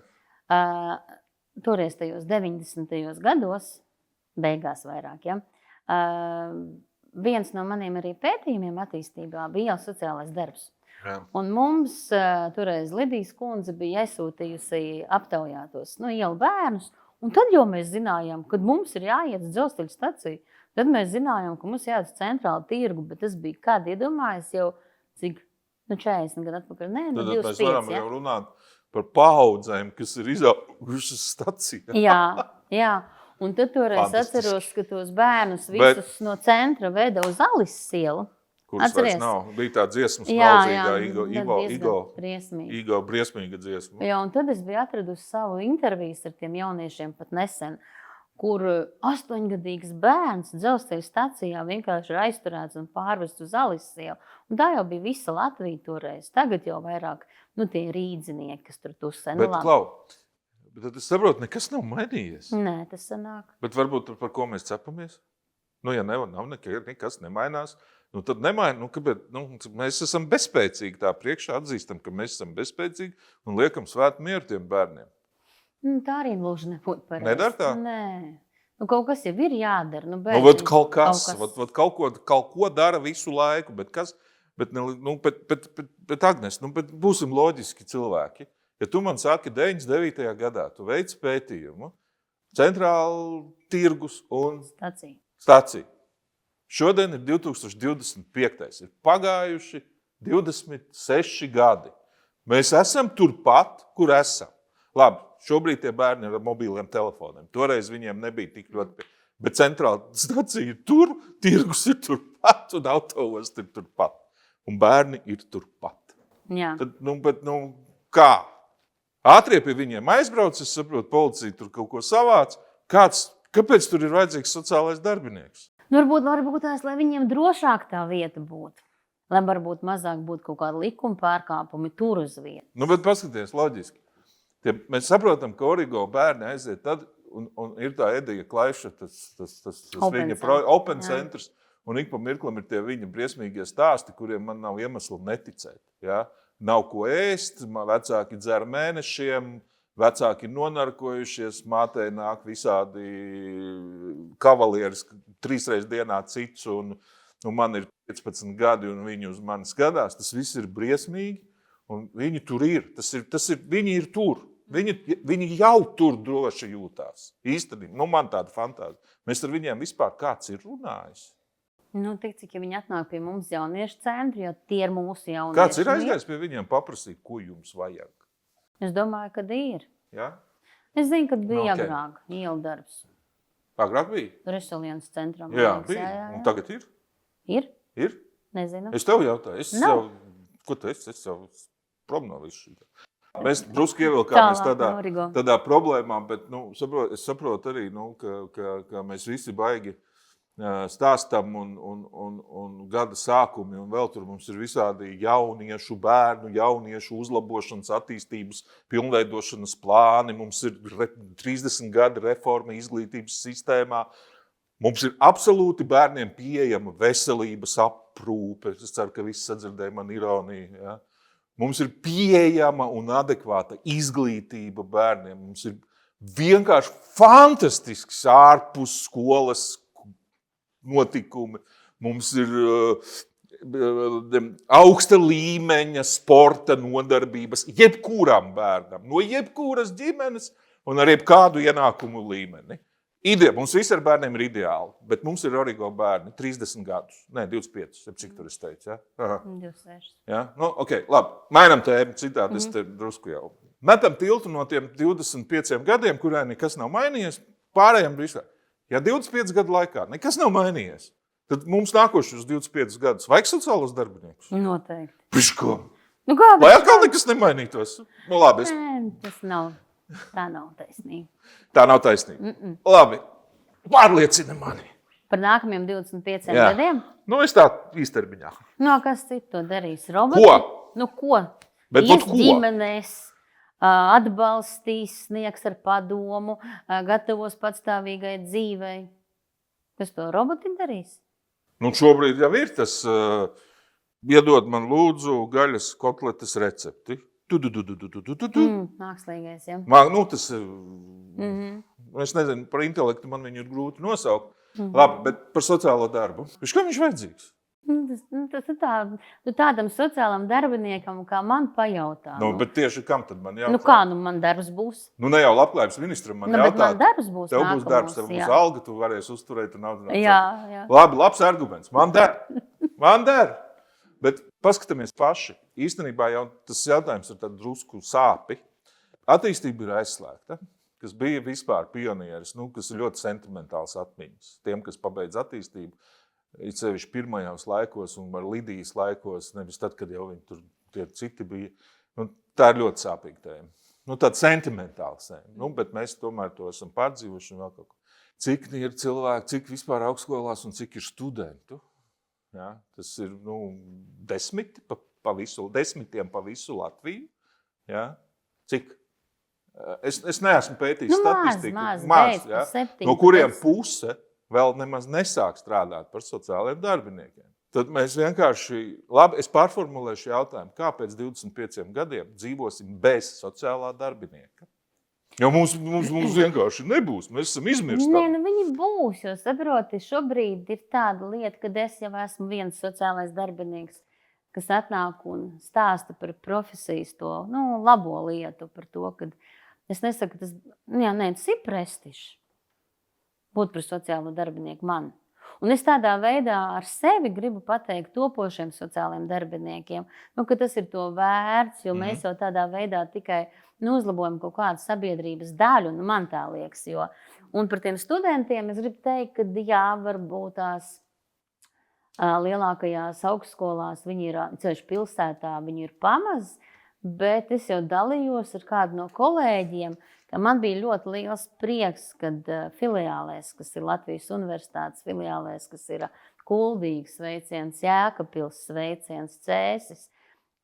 Toreiz tajos 90. gados, beigās vairāk, ja? Viens no maniem arī pētījumiem attīstībā bija ielas sociālais darbs. Un mums toreiz Lidijas kundze bija aizsūtījusi aptaujātos ielu bērnus, un tad jau mēs zinājām, kad mums ir jāiet uz dzelzceļa staciju, tad mēs zinājām, ka mums jāiet uz centrālu tirgu, bet tas bija kādi iedomājas jau, cik 40 gadu atpakaļ, tad 25, mēs varam jau runāt par paaudzēm, kas ir izaugušas stacijā. Jā. Un tad toreiz atceros, ka tos bērnus visus no centra veda uz Alises ielu. Kuras vairs nav. Bija tā dziesma smalzīgā, Igo briesmīga dziesma. Jā, un tad es biju atradusi savu intervijas ar tiem jauniešiem pat nesen. kur 8-gadīgs bērns dzelzceļa stacijā vienkārši ir aizturēts un pārvests uz Alisiju. Un tā jau bija visa Latvija toreiz. Tagad jau vairāk tie rīdzinieki, kas tur tusē. Bet, Klau, bet es saprotu, nekas nav mainījies. Nē, tas sanāk. Bet varbūt par ko mēs cepamies? Ja nav nekas nemainās, tad nemaina. Kāpēc? Mēs esam bezspēcīgi tā priekšā, atzīstam, ka mēs esam bezspēcīgi un liekam svētu mieru tiem bērniem. Tā arī gluži nebūtu pareizi. Nedara tā? Nē. Kaut kas jau ir jādara. Kaut ko dara visu laiku, bet kas? Bet Agnes, būsim loģiski cilvēki. Ja tu man saki 99. gadā, tu veic pētījumu, centrāla tirgus un stacija. Šodien ir 2025. Ir pagājuši 26 gadi. Mēs esam turpat, kur esam. Labi, šobrīd tie bērni ir ar mobīliem telefoniem. Toreiz viņiem nebija tik ļoti. Bet centrāla stacija ir tur, tirgus ir turpat un autoosti ir turpat. Un bērni ir turpat. Jā. Tad, kā? Ātrie pie viņiem aizbrauc, es saprotu, policija tur kaut ko savāc. Kāpēc tur ir vajadzīgs sociālais darbinieks? Varbūt tās, lai viņiem drošāk tā vieta būtu. Lai varbūt mazāk būtu kaut kāda likuma pārkāpumi tur uz vietas. Bet paskaties, loģiski. Mēs saprotam, ka Origo bērni aiziet tad, un ir tā Edija Klaiša, tas viņa Open Centers, un ik pa mirklim ir tie viņa briesmīgie stāsti, kuriem man nav iemeslu neticēt. Ja? Nav ko ēst, vecāki dzer mēnešiem, vecāki ir nonarkojušies, mātei nāk visādi kavalieris 3 reizes dienā cits, un man ir 15 gadi, un viņi uz mani skatās. Tas viss ir briesmīgi, un viņi tur ir. Viņi ir tur. Viņi jau tur droši jūtās. Īstenībā, man tāda fantāzija. Mēs ar viņiem vispār kāds ir runājis. Tik cik viņi atnāk pie mums jauniešu centri, jo tie ir mūsu jaunieši. Kāds ir aizgājis pie viņiem paprasīt, ko jums vajag? Es domāju, ka ir. Ja? Es zinu, kad bija agrāk ielu darbs. Agrāk bija? Resilience centram. Jā, bija. Un tagad ir? Ir? Ir? Nezinu. Es tev jautāju. Ko tu esi? Es jau prom no visu šī. Mēs drusku ievilkāmies tādā problēmā, bet es saprotu arī, ka mēs visi baigi stāstam un gada sākumi, un vēl tur mums ir visādi jauniešu bērnu, jauniešu uzlabošanas, attīstības, pilnveidošanas plāni, mums ir 30 gadi reforma izglītības sistēmā, mums ir absolūti bērniem pieejama veselības aprūpe, es ceru, ka visi sadzirdēja man ironiju, ja? Mums ir pieejama un adekvāta izglītība bērniem. Mums ir vienkārši fantastisks ārpus skolas notikumi. Mums ir augsta līmeņa sporta nodarbības jebkuram bērnam, no jebkuras ģimenes un ar jebkādu ienākumu līmeni. Mums visiem bērniem ir ideāli, bet mums ir Origo bērni 30 gadus. Nē, 25, cik tur es teicu, ja? 26. Ja? Labi, mainam tēmu citādi, es te drusku jau. Metam tiltu no tiem 25 gadiem, kurā nekas nav mainījies, pārējiem visā. Ja 25 gadu laikā nekas nav mainījies, tad mums nākošos 25 gadus vajag sociālos darbiniekus? Noteikti. Piško? Kā? Lai atkal nekas nemainītos? Labi. Tas nav. Tā nav taisnība. Tā nav taisnība. Labi, pārliecina mani. Par nākamajiem 25 gadiem? Es tā īstermiņā. Kas citu to darīs? Roboti? Ko? Ko? Bet ko? Ģimenēs atbalstīs, sniegs ar padomu, gatavos patstāvīgai dzīvei. Kas to roboti darīs? Šobrīd jau ir tas, iedod man lūdzu gaļas kotletes recepti. Mākslīgais, ja. Tas, es nezinu, par intelektu man viņu ir grūti nosaukt. Labi, bet par sociālo darbu. Kā viņš vajadzīgs? Tas ir tādam sociālam darbiniekam, kā man pajautā. Bet tieši kam tad man jautā? Kā man darbs būs? Ne jau labklājības ministram man jautā. Bet man darbs būs tev būs darbs, tev būs alga, tu varēsi uzturēt un naudu. Jā. Labi, labs arguments. Man der. Bet paskatāmies paši. Īstenībā jau tas jautājums ir tādu drusku sāpi. Attīstība ir aizslēgta, kas bija vispār pionieris, kas ir ļoti sentimentāls atmiņas. Tiem, kas pabeidz attīstību, it sevišķi pirmajos laikos un ar Lidijas laikos, nevis tad, kad jau viņi tur tie citi bija. Tā ir ļoti sāpīga tēma. Tāda sentimentāla tēma. Bet mēs tomēr to esam pārdzīvojuši un vēl kaut ko. cik ir cilvēki, cik vispār augstskolās un cik ir studentu. Ja? Tas ir desmitiem pa visu Latviju. Ja? Cik? Es neesmu pētījis statistiku. Maz, ja? 7, No kuriem puse vēl nemaz nesāk strādāt par sociālajiem darbiniekiem. Tad mēs vienkārši, labi, es pārformulēšu jautājumu, kāpēc 25 gadiem dzīvosim bez sociālā darbinieka? Jo mums vienkārši nebūs, mēs esam izmirstami. Viņi būs, jo saproti, šobrīd ir tāda lieta, kad es jau esmu viens sociālais darbinieks, kas atnāk un stāsta par profesijas to labo lietu, par to, ka es nesaku, tas ir prestižs būt par sociālo darbinieku man. Un es tādā veidā ar sevi gribu pateikt topošiem sociālajiem darbiniekiem, ka tas ir to vērts, jo mēs jau tādā veidā tikai uzlabojam kaut kādu sabiedrības daļu, man tā liekas. Un par tiem studentiem es gribu teikt, ka jā, varbūt tās lielākajās augstskolās viņi ir, ceļš pilsētā, viņi ir pamaz, bet es jau dalījos ar kādu no kolēģiem, ka man bija ļoti liels prieks, kad filiālēs, kas ir Latvijas universitātes filiālēs, kas ir Kuldīgas sveiciens, Jēkabpils sveiciens, Cēsis,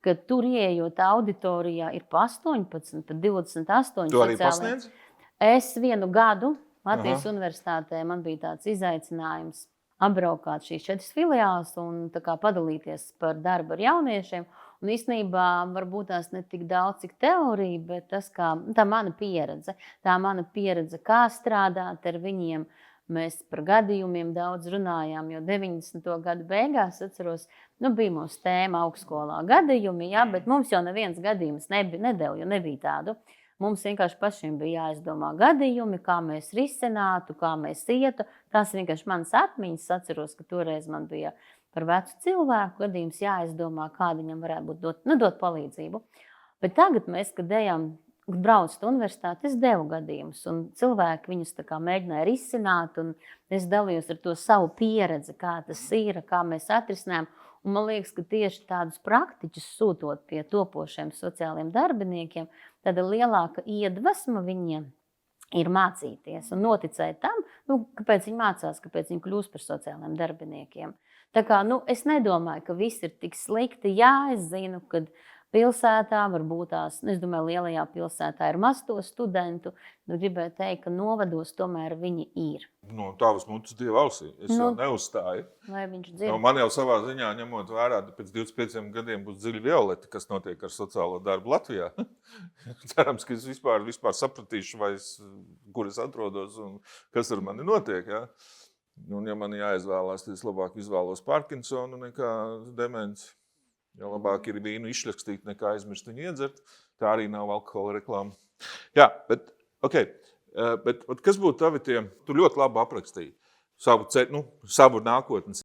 ka tur ieejot auditorijā ir pa 18, pa 28. Tu arī pasniedz? Es vienu gadu Latvijas universitātē man bija tāds izaicinājums apbraukāt šīs 4 filiāles un padalīties par darbu ar jauniešiem. Un īstenībā varbūt tās ne tik daudz, cik teorija, bet tā mana pieredze, kā strādāt ar viņiem. Mēs par gadījumiem daudz runājām, jo 90. gadu beigās, atceros, bija mūsu tēma augstskolā gadījumi, bet mums jau neviens gadījums nedeva, jo nebija tādu. Mums vienkārši pašiem bija jāizdomā gadījumi, kā mēs risinātu, kā mēs ietu. Tās vienkārši manas atmiņas, atceros, ka toreiz man bija par vecu cilvēku gadījums jāizdomā, kāda viņam varētu būt dot palīdzību. Bet tagad mēs, kad braucot universitāti, es devu gadījumus, un cilvēki viņus mēģināja risināt, un es dalījos ar to savu pieredzi, kā tas ir, kā mēs atrisinājām. Un man liekas, ka tieši tādus praktiķus sūtot pie topošiem sociāliem darbiniekiem, tāda lielāka iedvesma viņiem ir mācīties un noticēt tam, kāpēc viņi mācās, kāpēc viņi kļūst par sociālajiem darbiniekiem. Tā kā, es nedomāju, ka viss ir tik slikti. Jā, es zinu, ka pilsētā varbūt tās, es domāju, lielajā pilsētā ir maz to studentu, bet gribēju teikt, ka novados tomēr viņi ir. No tavas mutes Dieva ausī. Es jau neuzstāju. Lai viņš dzird. Man jau savā ziņā, ņemot vērā, pēc 25 gadiem būs dziļi violeti, kas notiek ar sociālo darbu Latvijā. Cerams, ka es vispār sapratīšu, kur es atrodos un kas ar mani notiek. Ja? Un, ja man jāizvēlās, tad es labāk izvēlos Parkinsonu nekā demenci. Ja labāk ir vīnu izšļakstīt nekā aizmirst viņu iedzert. Tā arī nav alkohola reklāma. Jā, bet, bet kas būtu tavi tie, tu ļoti labi aprakstīji savu nākotnes